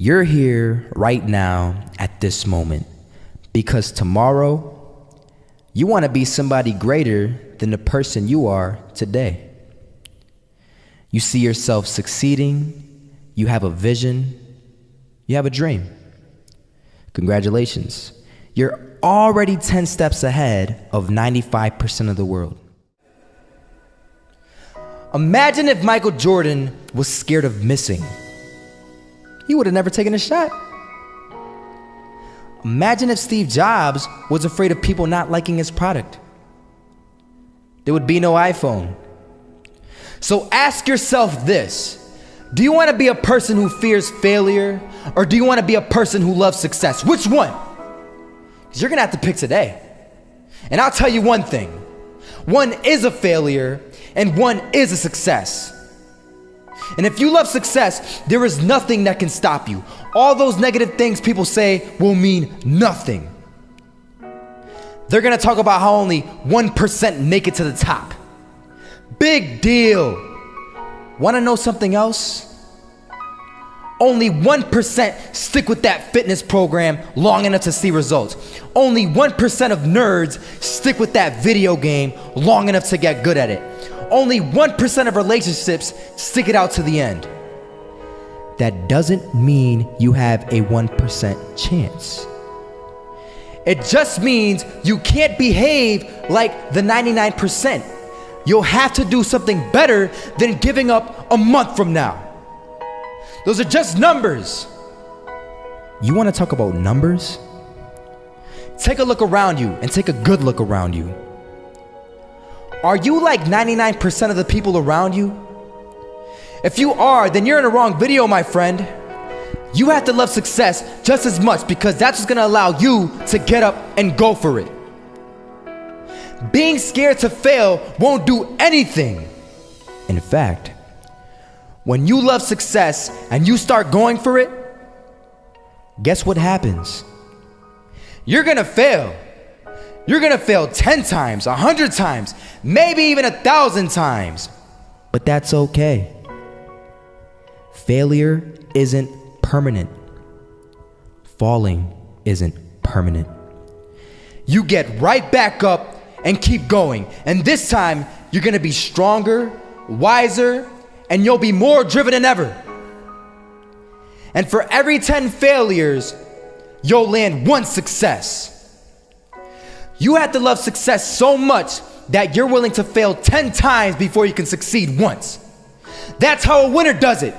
You're here right now at this moment because tomorrow you want to be somebody greater than the person you are today. You see yourself succeeding, you have a vision, you have a dream. Congratulations. You're already 10 steps ahead of 95% of the world. Imagine if Michael Jordan was scared of missing. He would have never taken a shot. Imagine if Steve Jobs was afraid of people not liking his product. There would be no iPhone. So ask yourself this: do you want to be a person who fears failure, or do you want to be a person who loves success? Which one? Because you're going to have to pick today. And I'll tell you one thing: one is a failure and one is a success. And if you love success, there is nothing that can stop you. All those negative things people say will mean nothing. They're gonna talk about how only 1% make it to the top. Big deal. Wanna know something else? Only 1% stick with that fitness program long enough to see results. Only 1% of nerds stick with that video game long enough to get good at it. Only 1% of relationships stick it out to the end. That doesn't mean you have a 1% chance. It just means you can't behave like the 99%. You'll have to do something better than giving up a month from now. Those are just numbers. You want to talk about numbers? Take a look around you and take a good look around you. Are you like 99% of the people around you? If you are, then you're in the wrong video, my friend. You have to love success just as much because that's what's gonna allow you to get up and go for it. Being scared to fail won't do anything. In fact, when you love success and you start going for it, guess what happens? You're gonna fail. You're gonna fail 10 times, 100 times, maybe even 1,000 times. But that's okay. Failure isn't permanent. Falling isn't permanent. You get right back up and keep going. And this time, you're gonna be stronger, wiser, and you'll be more driven than ever. And for every 10 failures, you'll land one success. You have to love success so much that you're willing to fail 10 times before you can succeed once. That's how a winner does it.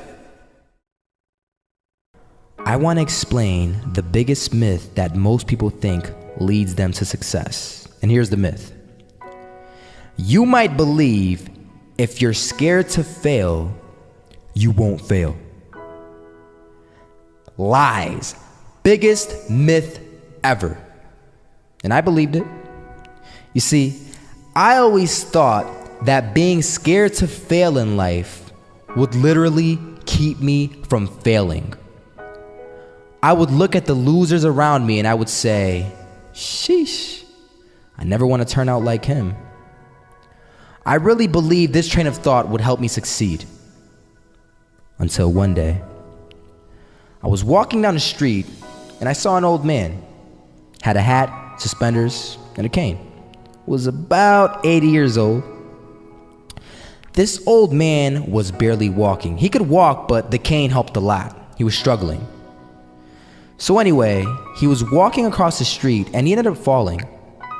I want to explain the biggest myth that most people think leads them to success. And here's the myth. You might believe if you're scared to fail, you won't fail. Lies. Biggest myth ever. And I believed it. You see, I always thought that being scared to fail in life would literally keep me from failing. I would look at the losers around me and I would say, sheesh, I never want to turn out like him. I really believed this train of thought would help me succeed. Until one day, I was walking down the street and I saw an old man. Had a hat, suspenders, and a cane. Was about 80 years old. This old man was barely walking. He could walk, but the cane helped a lot. He was struggling. So anyway, he was walking across the street and he ended up falling.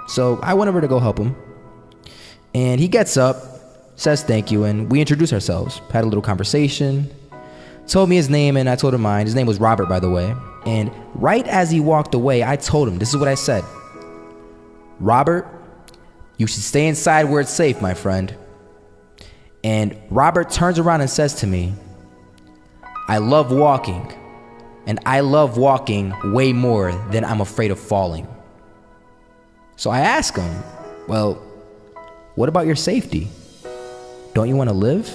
So I went over to go help him. And he gets up, says thank you, and we introduced ourselves. Had a little conversation. Told me his name and I told him mine. His name was Robert, by the way. And right as he walked away, I told him, this is what I said. Robert, you should stay inside where it's safe, my friend. And Robert turns around and says to me, I love walking, and I love walking way more than I'm afraid of falling. So I asked him, well, what about your safety? Don't you want to live?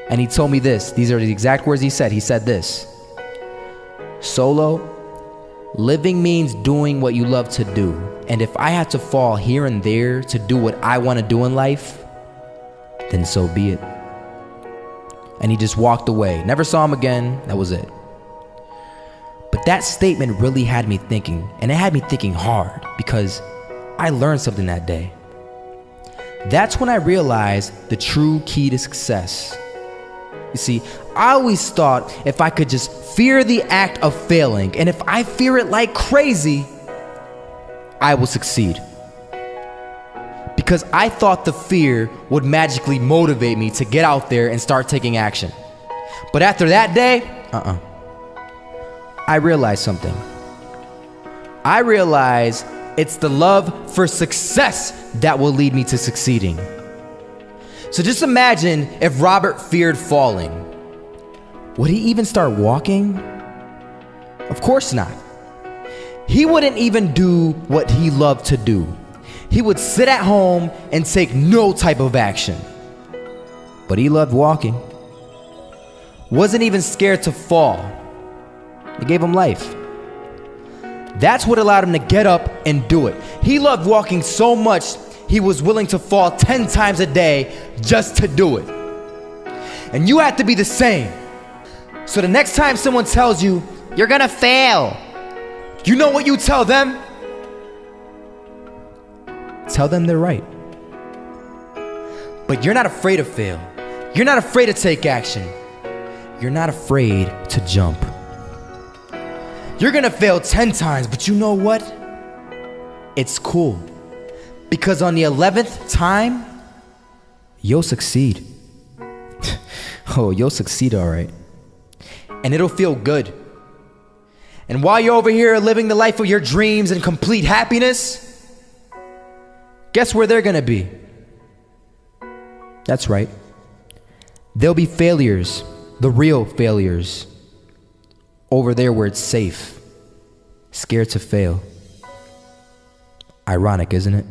And he told me this. These are the exact words he said. He said this: Solo, living means doing what you love to do. And if I have to fall here and there to do what I want to do in life, then so be it. And he just walked away. Never saw him again. That was it. That statement really had me thinking, and it had me thinking hard because I learned something that day. That's when I realized the true key to success. You see, I always thought if I could just fear the act of failing, and if I fear it like crazy, I will succeed. Because I thought the fear would magically motivate me to get out there and start taking action. But after that day, I realized something. I realized it's the love for success that will lead me to succeeding. So just imagine if Robert feared falling. Would he even start walking? Of course not. He wouldn't even do what he loved to do. He would sit at home and take no type of action. But he loved walking. Wasn't even scared to fall. It gave him life. That's what allowed him to get up and do it. He loved walking so much, he was willing to fall 10 times a day just to do it. And you have to be the same. So the next time someone tells you, you're gonna fail, you know what you tell them? Tell them they're right. But you're not afraid to fail. You're not afraid to take action. You're not afraid to jump. You're gonna fail 10 times, but you know what? It's cool. Because on the 11th time, you'll succeed. Oh, you'll succeed all right. And it'll feel good. And while you're over here living the life of your dreams and complete happiness, guess where they're gonna be? That's right. They'll be failures, the real failures. Over there where it's safe, scared to fail. Ironic, isn't it?